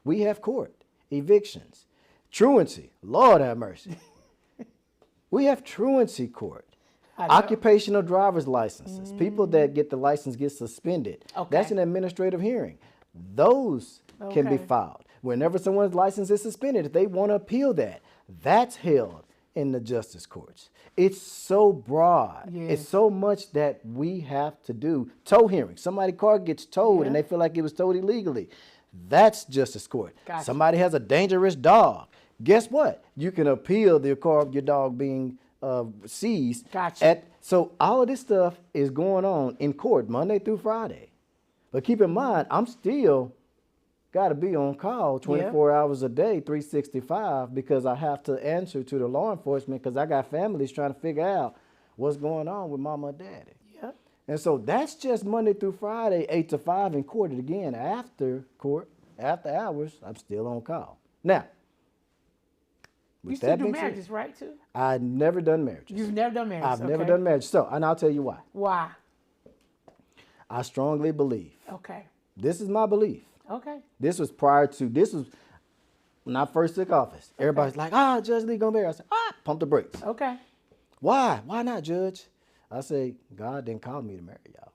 We have court. Evictions. Truancy. Lord have mercy. We have truancy court. Occupational driver's licenses. People that get the license get suspended. Okay. That's an administrative hearing. Those can be filed. Whenever someone's license is suspended, if they want to appeal that, that's held in the justice courts. It's so broad. Yes. It's so much that we have to do. Tow hearings. Somebody's car gets towed and they feel like it was towed illegally. That's justice court. Gotcha. Somebody has a dangerous dog. Guess what? You can appeal your dog being seized. Gotcha. So all of this stuff is going on in court Monday through Friday. But keep in mind, I'm still got to be on call 24 hours a day, 365, because I have to answer to the law enforcement because I got families trying to figure out what's going on with mama and daddy. Yep. And so that's just Monday through Friday, 8 to 5 in court. And again, after court, after hours, I'm still on call. Now, you still do marriages, right, too? I've never done marriages. You've never done marriages? I've never done marriages. So, and I'll tell you why. Why? I strongly believe. Okay. This is my belief. Okay. This was when I first took office. Okay. Everybody's like, Judge Lee gonna marry. I said, pump the brakes. Okay. Why? Why not, Judge? I say, God didn't call me to marry y'all.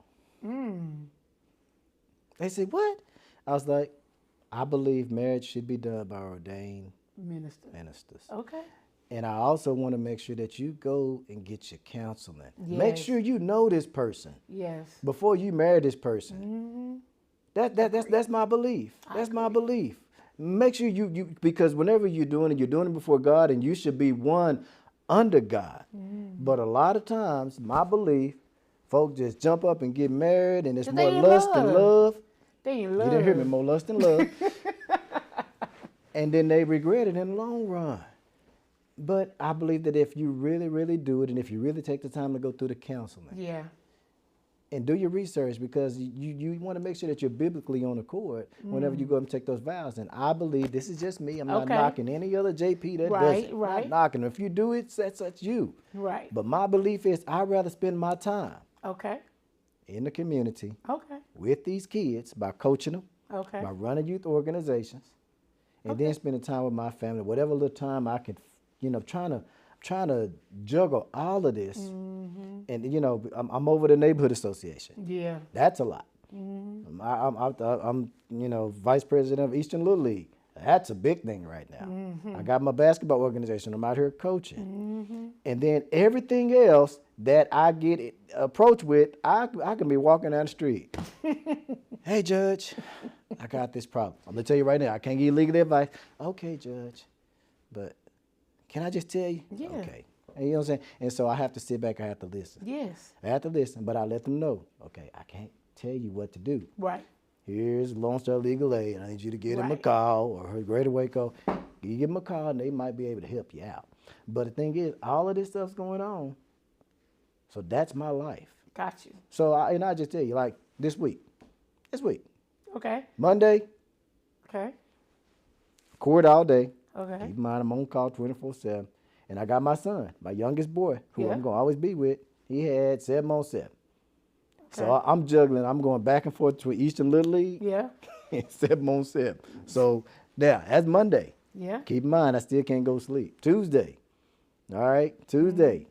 They said, what? I was like, I believe marriage should be done by ordained ministers. Okay. And I also want to make sure that you go and get your counseling. Yes. Make sure you know this person. Yes. Before you marry this person. That's my belief. That's my belief. Make sure you because whenever you're doing it before God, and you should be one under God. But a lot of times, my belief, folks just jump up and get married, and it's more lust and love. They ain't love. You didn't hear me, more lust and love. And then they regret it in the long run. But I believe that if you really, really do it, and if you really take the time to go through the counseling. Yeah. And do your research, because you want to make sure that you're biblically on accord whenever you go and take those vows. And I believe, this is just me, I'm not knocking any other JP that does it. Right. I'm not knocking. If you do it, that's you. Right. But my belief is I'd rather spend my time in the community with these kids by coaching them, by running youth organizations, and then spending time with my family, whatever little time I can, trying to juggle all of this. And, I'm over the neighborhood association. Yeah. That's a lot. I'm vice president of Eastern Little League. That's a big thing right now. I got my basketball organization. I'm out here coaching. And then everything else that I get approached with, I can be walking down the street. Hey, Judge, I got this problem. I'm going to tell you right now, I can't give you legal advice. Okay, Judge, but can I just tell you? Yeah. Okay. And you know what I'm saying? And so I have to sit back, I have to listen. Yes. I have to listen, but I let them know, okay, I can't tell you what to do. Right. Here's Lone Star Legal Aid. I need you to get him a call, or her Greater Waco. You give them a call, and they might be able to help you out. But the thing is, all of this stuff's going on. So that's my life. Got you. So I just tell you, like this week. Okay. Monday. Okay. Court all day. Okay. Keep in mind, I'm on call 24/7. And I got my son, my youngest boy, who I'm going to always be with. He had 7 on 7. So I'm juggling. I'm going back and forth to Eastern Little League. Yeah. And 7 on 7. So Now, that's Monday. Yeah. Keep in mind, I still can't go to sleep. Tuesday. All right. Tuesday.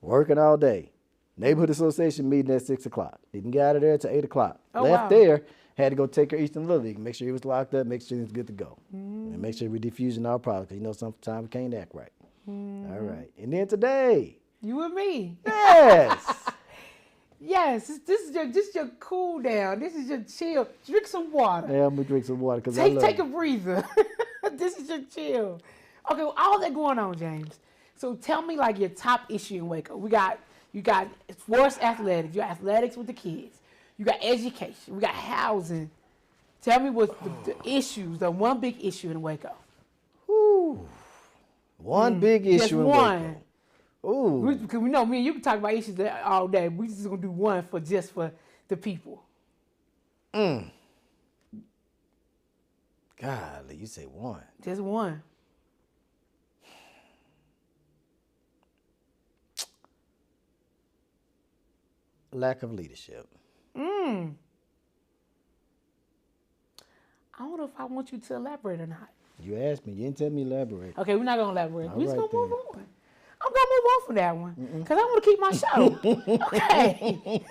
Working all day. Neighborhood Association meeting at 6 o'clock. Didn't get out of there till 8 o'clock. Oh, Left wow. there. Had to go take her Eastern Little League. Make sure he was locked up. Make sure he was good to go. And make sure we're diffusing our problems. Because, you know, sometimes we can't act right. All right. And then today. You and me. Yes. Yes. This is your cool down. This is your chill. Drink some water. Yeah, I'm going to drink some water. Cause Take a breather. This is your chill. Okay, well, all that going on, James. So tell me like your top issue in Waco. You got sports athletics. You got athletics with the kids. You got education. We got housing. Tell me what's the issues, the one big issue in Waco. Ooh. One big issue Just in one. Waco. Ooh. Because we know me and you can talk about issues all day. We just gonna do one for the people. Golly, you say one. Just one. Lack of leadership. I don't know if I want you to elaborate or not. You asked me. You didn't tell me to elaborate. Okay, we're not gonna elaborate. All We're just right, gonna move then. on. I'm gonna move on from that one because I want to keep my show. Okay.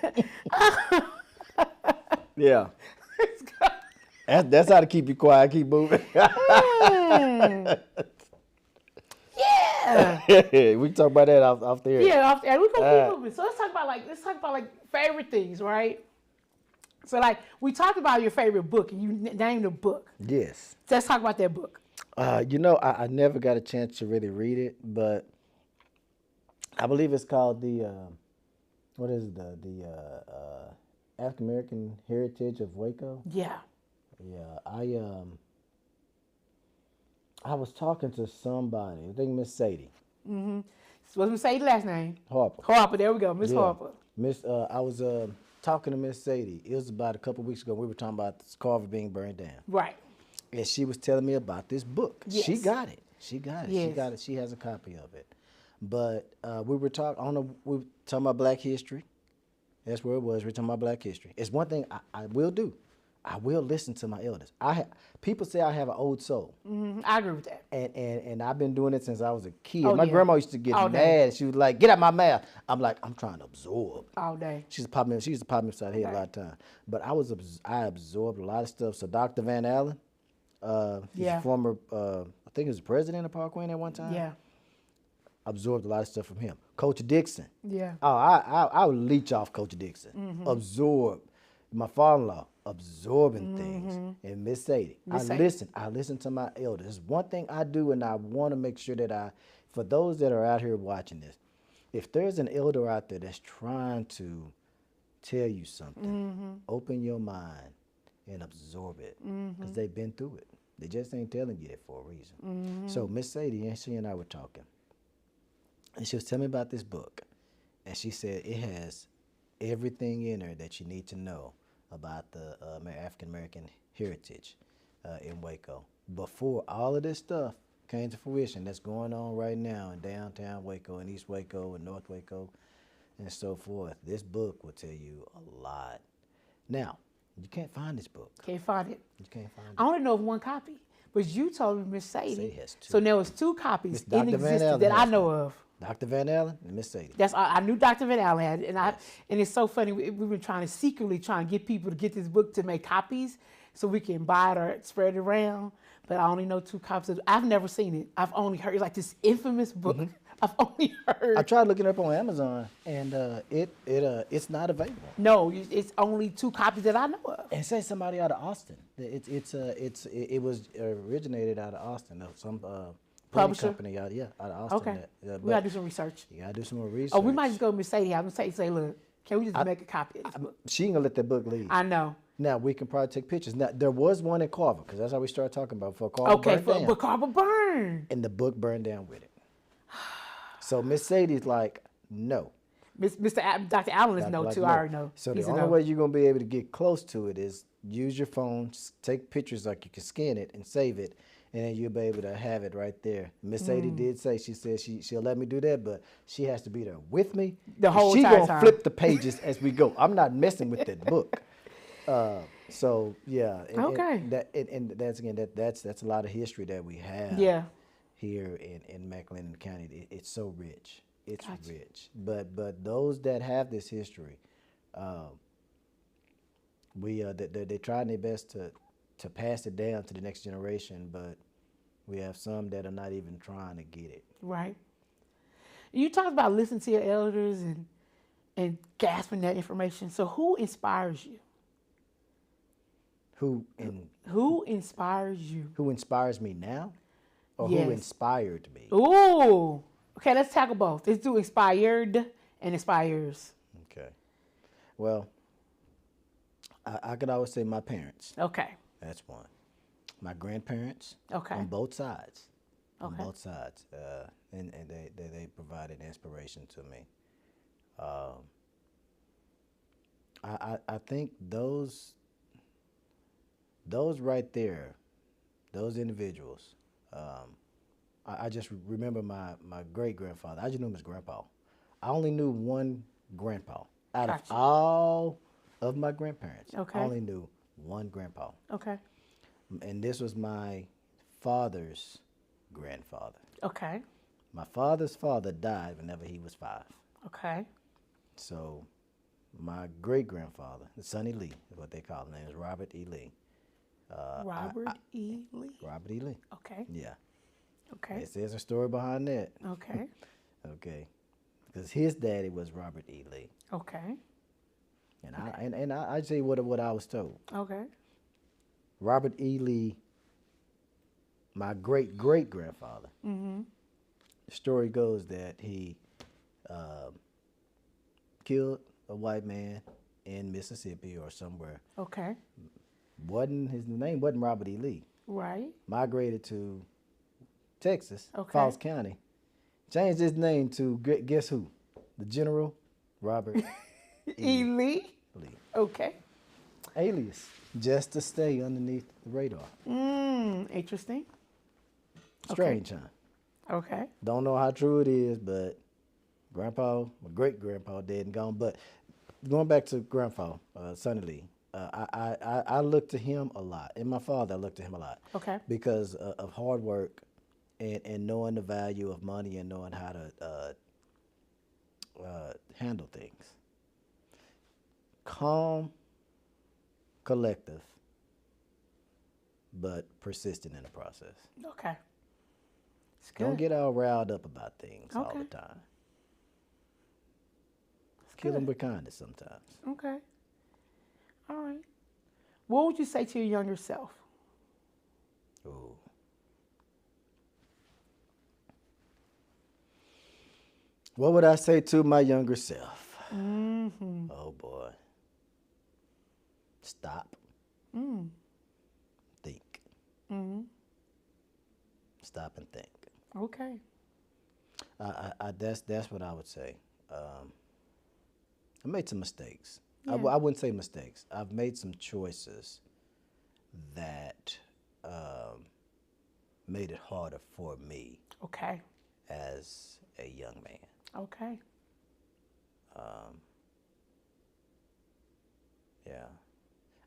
Yeah. That's how to keep you quiet. Keep moving. Yeah. We can talk about that off there. Yeah, we're gonna keep moving. So let's talk about favorite things, right? So like we talked about your favorite book and you named a book. Yes. So let's talk about that book. You know, I never got a chance to really read it, but I believe it's called the African American Heritage of Waco. Yeah. Yeah, I was talking to somebody. I think Miss Sadie. Mm-hmm. So what's Miss Sadie's last name? Harper. Harper. There we go, Miss Yeah. Harper. I was talking to Miss Sadie. It was about a couple weeks ago. We were talking about this Carver being burned down. Right. And she was telling me about this book. Yes. She got it. She got it. Yes. She got it. She has a copy of it. But we were talking. We were talking about Black history. That's where it was. We were talking about Black history. It's one thing I will do. I will listen to my elders. People say I have an old soul. Mm-hmm. I agree with that. And I've been doing it since I was a kid. Oh, My yeah. grandma used to get All mad. day. She was like, "Get out my mouth." I'm like, "I'm trying to absorb." All day. She used to pop me upside the head a lot of times. But I absorbed a lot of stuff. So Dr. Van Allen, he's Yeah. a former, I think he was the president of Parkland at one time. Yeah. Absorbed a lot of stuff from him. Coach Dixon. Yeah. Oh, I would leech off Coach Dixon. Mm-hmm. Absorb. My father-in-law, absorbing things. And Miss Sadie. Miss Sadie. I listen to my elders. It's one thing I do, and I want to make sure that for those that are out here watching this, if there's an elder out there that's trying to tell you something, open your mind and absorb it, because they've been through it. They just ain't telling you that for a reason. So Miss Sadie, and she and I were talking, and she was telling me about this book, and she said it has everything in her that you need to know about the African American heritage in Waco. Before all of this stuff came to fruition that's going on right now in downtown Waco and East Waco and North Waco and so forth, this book will tell you a lot. Now, you can't find this book. Can't find it. You can't find it. I only know of one copy, but you told me Miss Sadie. Sadie has two. So there was two copies Miss in Dr. Van existence Allen that I has know one. of. Dr. Van Allen and Miss Sadie. That's I knew Dr. Van Allen had it, and it's so funny. We've been secretly trying to get people to get this book to make copies so we can buy it or spread it around. But I only know two copies. I've never seen it. I've only heard like this infamous book. I've only heard. I tried looking it up on Amazon, and it's not available. No, it's only two copies that I know of. And say somebody out of Austin. It was originated out of Austin. Some Publisher? company out of Austin. Okay. But We gotta do some research. you gotta do some more research. Oh, we might just go to Miss Sadie. I'm gonna say, look, can we just make a copy of this book? She ain't gonna let that book leave. I know. Now we can probably take pictures. Now there was one in Carver, because that's how we started talking about before Carver Okay, burned down. but Carver burned. And the book burned down with it. So Miss Sadie's like, no. Dr. Allen is no Like, too. I already know. So He's the a only no. way you're gonna be able to get close to it is use your phone, take pictures, like you can scan it and save it, and then you'll be able to have it right there. Miss Sadie did say, she said she'll let me do that, but she has to be there with me. The whole she entire gonna time. flip the pages as we go. I'm not messing with that book. So yeah, Okay. and that's again that's a lot of history that we have Yeah. here in McLennan County. It's so rich. It's Gotcha. rich. But those that have this history, we they're trying their best to pass it down to the next generation, but we have some that are not even trying to get it. Right. You talked about listening to your elders and grasping that information. So who inspires you? Who in Who inspires you? who inspires me now, or who Yes. inspired me? Ooh. Okay, let's tackle both. Let's do inspired and inspires. Okay. Well, I could always say my parents. Okay. That's one. My grandparents. Okay. On both sides. On Okay. both sides. And they provided inspiration to me. I think those right there, those individuals. I just remember my great grandfather. I just knew him as Grandpa. I only knew one grandpa out of Gotcha. all of my grandparents. Okay. I only knew one grandpa, Okay. and this was my father's grandfather. Okay. My father's father died whenever he was 5. Okay. So my great grandfather, Sonny Lee, is what they call him. His name is Robert E. Lee. Robert E. Lee. Robert E. Lee. Okay. Yeah. Okay. It says a story behind that. Okay. Okay. Because his daddy was Robert E. Lee. Okay. And I say what I was told. Okay. Robert E. Lee, my great great grandfather. Mm-hmm. The story goes that he killed a white man in Mississippi or somewhere. Okay. His name wasn't Robert E. Lee. Right. Migrated to Texas, Okay. Falls County. Changed his name to guess who? The General Robert E. Lee. Lee. Okay. Alias, just to stay underneath the radar. Interesting. Strange, huh? Okay. Don't know how true it is, but Grandpa, my great grandpa, dead and gone. But going back to Grandpa, Sonny Lee, I look to him a lot, and my father, I look to him a lot. Okay. Because of hard work and knowing the value of money and knowing how to handle things. Calm, collective, but persistent in the process. Okay. It's good. Don't get all riled up about things all Okay. the time. Kill them with kindness sometimes. Okay. All right. What would you say to your younger self? Ooh. What would I say to my younger self? Mm-hmm. Oh boy. Stop. Think. Mm-hmm. Stop and think. Okay. That's what I would say. I made some mistakes. Yeah. I wouldn't say mistakes. I've made some choices that made it harder for me Okay. as a young man. Okay. Yeah,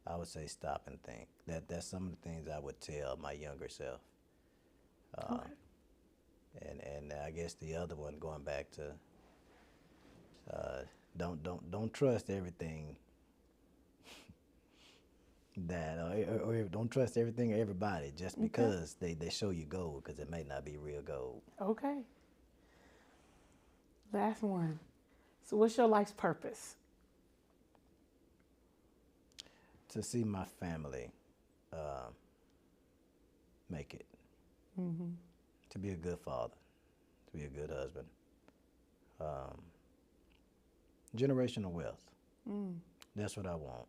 I would say stop and think. That's some of the things I would tell my younger self. Okay. And I guess the other one, going back to don't trust everything that or don't trust everything or everybody just because they show you gold, because it may not be real gold. Okay. Last one. So what's your life's purpose? To see my family make it. To be a good father, to be a good husband. Generational wealth. That's what I want.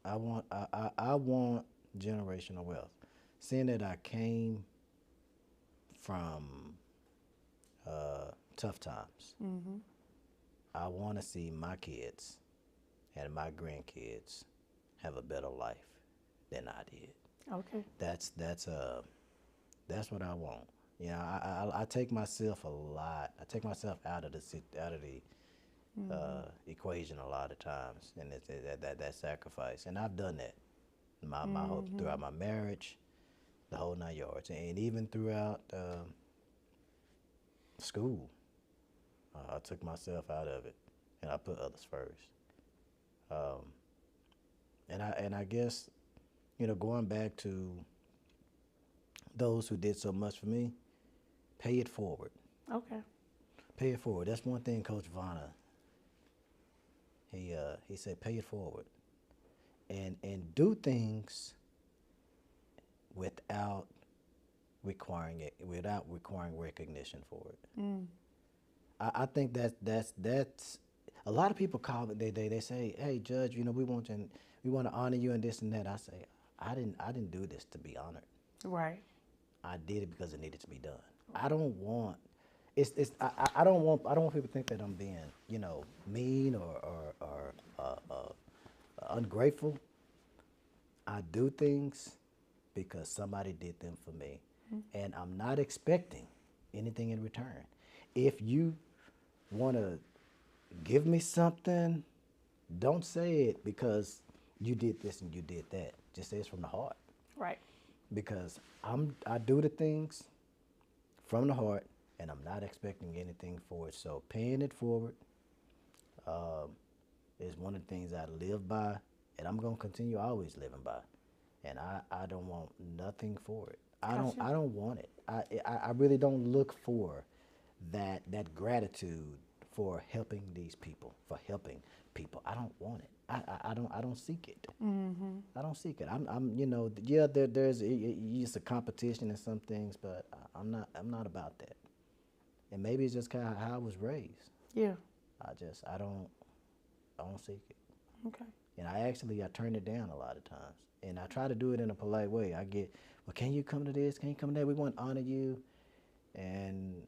I want generational wealth. Seeing that I came from tough times, I want to see my kids and my grandkids have a better life than I did. Okay. That's what I want. You know, I take myself a lot. I take myself out of the equation a lot of times, and it's that sacrifice. And I've done that my whole throughout my marriage, the whole 9 yards, and even throughout school. I took myself out of it, and I put others first. Um, and I guess, going back to those who did so much for me, pay it forward. Okay. Pay it forward. That's one thing Coach Vanna, he said, pay it forward. And do things without requiring recognition for it. Mm. I think that's a lot of people call it. They say, "Hey, Judge, we want to honor you and this and that." I say, I didn't do this to be honored. Right. I did it because it needed to be done. I don't want I don't want people to think that I'm being mean or ungrateful. I do things because somebody did them for me, and I'm not expecting anything in return. If you want to give me something, don't say it because you did this and you did that. Just say it's from the heart. Right. Because I do the things from the heart, and I'm not expecting anything for it. So paying it forward is one of the things I live by, and I'm gonna continue always living by. And I don't want nothing for it. I don't want it. I really don't look for that gratitude for helping these people, for helping people. I don't want it. I don't seek it. Mm-hmm. I don't seek it. I'm there's it's a competition in some things, but I'm not about that. And maybe it's just kind of how I was raised. Yeah. I don't seek it. Okay. And I turn it down a lot of times. And I try to do it in a polite way. I get, well, can you come to this? Can you come to that? We want to honor you. And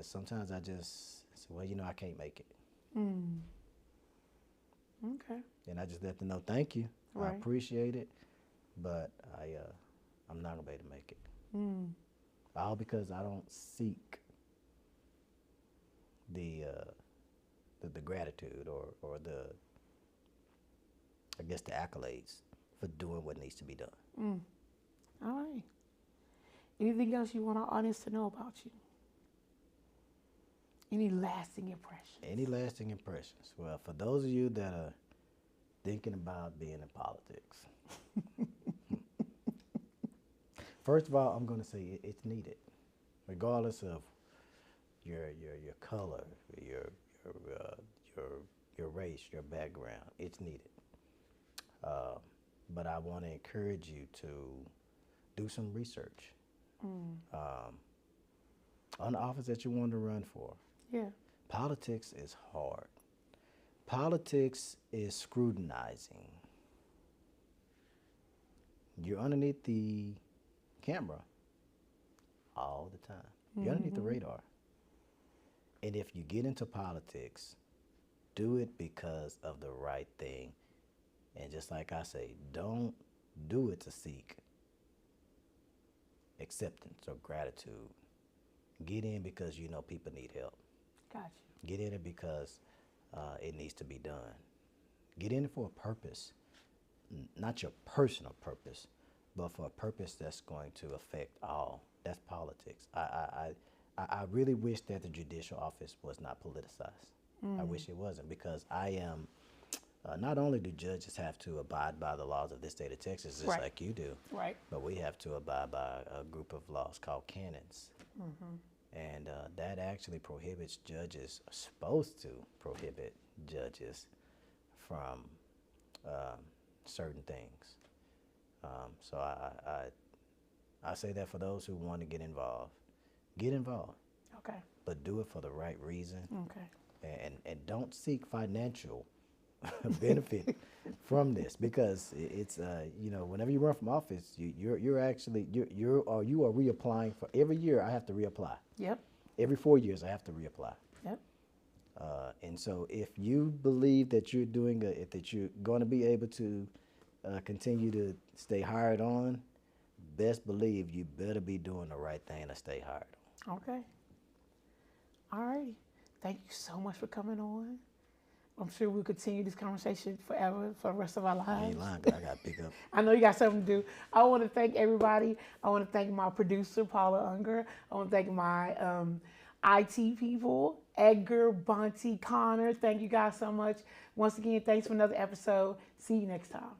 sometimes I just say, well, I can't make it. Mm. Okay. And I just let them know, thank you. Right. I appreciate it, but I'm not gonna be able to make it. Mm. All because I don't seek the gratitude or the accolades for doing what needs to be done. Mm. All right. Anything else you want our audience to know about you? Any lasting impressions? Any lasting impressions? Well, for those of you that are thinking about being in politics, first of all, I'm going to say it's needed, regardless of your color, your race, your background. It's needed. But I want to encourage you to do some research on the office that you want to run for. Yeah. Politics is hard. Politics is scrutinizing. You're underneath the camera all the time. You're underneath the radar. And if you get into politics, do it because of the right thing. And just like I say, don't do it to seek acceptance or gratitude. Get in because you know people need help. Gotcha. Get in it because it needs to be done. Get in it for a purpose, not your personal purpose, but for a purpose that's going to affect all. That's politics. I really wish that the judicial office was not politicized. I wish it wasn't, because I am. Not only do judges have to abide by the laws of this state of Texas, just like you do, but we have to abide by a group of laws called canons. And that actually prohibits judges, are supposed to prohibit judges from certain things. So I say that for those who want to get involved. Okay. But do it for the right reason. Okay. And don't seek financial benefit from this, because it's whenever you run from office, you are reapplying for every year. I have to reapply. Yep. Every 4 years I have to reapply. Yep. And so if you believe that you're that you're going to be able to continue to stay hired on, best believe you better be doing the right thing to stay hired on. Okay. All righty. Thank you so much for coming on. I'm sure we'll continue this conversation forever for the rest of our lives. I ain't lying, 'cause I got to pick up. I know you got something to do. I want to thank everybody. I want to thank my producer, Paula Unger. I want to thank my IT people, Edgar, Bunty, Connor. Thank you guys so much. Once again, thanks for another episode. See you next time.